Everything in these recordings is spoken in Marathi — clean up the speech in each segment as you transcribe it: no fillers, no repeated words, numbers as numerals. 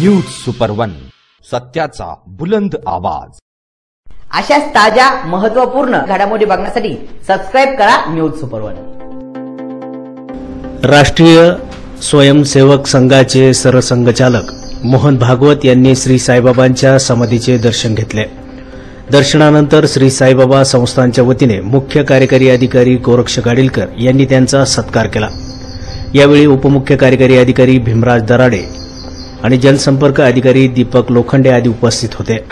न्यूज सुपर वन, सत्याचा बुलंद आवाज। अशाच ताज्या महत्त्वपूर्ण घडामोडी बघण्यासाठी सबस्क्राइब करा न्यूज सुपर वन। राष्ट्रीय स्वयंसेवक संघाचे सरसंघचालक मोहन भागवत यांनी श्री साईबाबांच्या समाधीचे दर्शन घेतले। दर्शनानंतर श्री साईबाबा संस्थानच्या वतीने मुख्य कार्यकारी अधिकारी गोरक्ष गाडीलकर यांनी त्यांचा सत्कार केला। यावेळी उपमुख्य कार्यकारी अधिकारी भीमराज दराडे आणि जनसंपर्क अधिकारी दीपक लोखंडे आदी उपस्थित होते।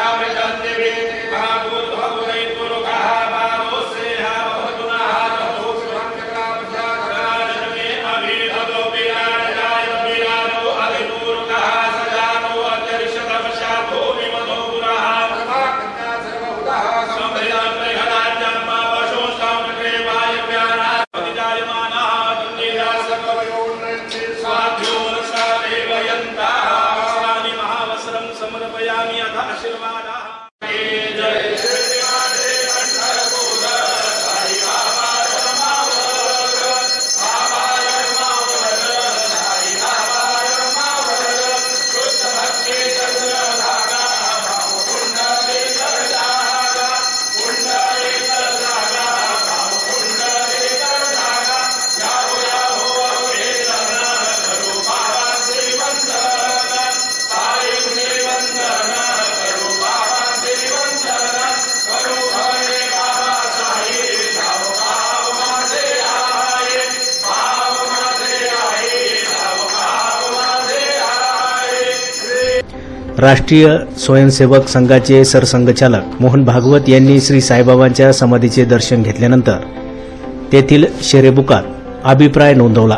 राष्ट्रीय स्वयंसेवक संघाचे सरसंघचालक मोहन भागवत यांनी श्री साईबाबांच्या समाधीचे दर्शन घेतल्यानंतर तेथील शेरेबुकात अभिप्राय नोंदवला।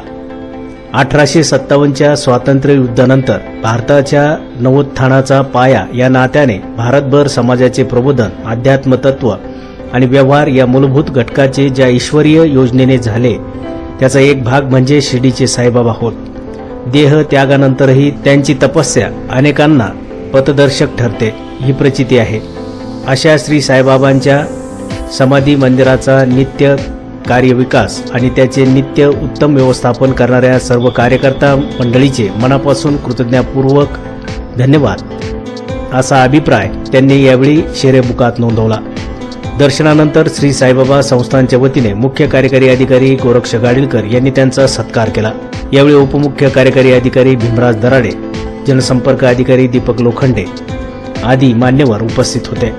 1857च्या स्वातंत्र्य युद्धानंतर भारताच्या नवोत्थानाचा पाया या नात्याने भारतभर समाजाचे प्रबोधन, अध्यात्म तत्व आणि व्यवहार या मूलभूत घटकाचे ज्या ईश्वरीय योजनेने झाले त्याचा एक भाग म्हणजे शिर्डीचे साईबाबा होत। देह त्यागानंतरही त्यांची तपस्या अनेकांना पथदर्शक ठरते ही प्रचिती आहे। अशा श्री साईबाबांच्या समाधी मंदिराचा नित्य कार्यविकास आणि त्याचे नित्य उत्तम व्यवस्थापन करणाऱ्या सर्व कार्यकर्ता मंडळीचे मनापासून कृतज्ञतापूर्वक धन्यवाद असा अभिप्राय त्यांनी यावेळी शेरेबुकात नोंदवला। दर्शनानंतर श्री साईबाबा संस्थानच्या वतीने मुख्य कार्यकारी अधिकारी गोरक्ष गाडीलकर यांनी त्यांचा सत्कार केला। यावेळी उपमुख्य कार्यकारी अधिकारी भीमराज दराडे, जनसंपर्क अधिकारी दीपक लोखंडे आदी मान्यवर उपस्थित होते।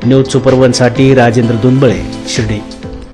न्यूज सुपर वन साठी राजेंद्र दुंबळे, शिर्डी।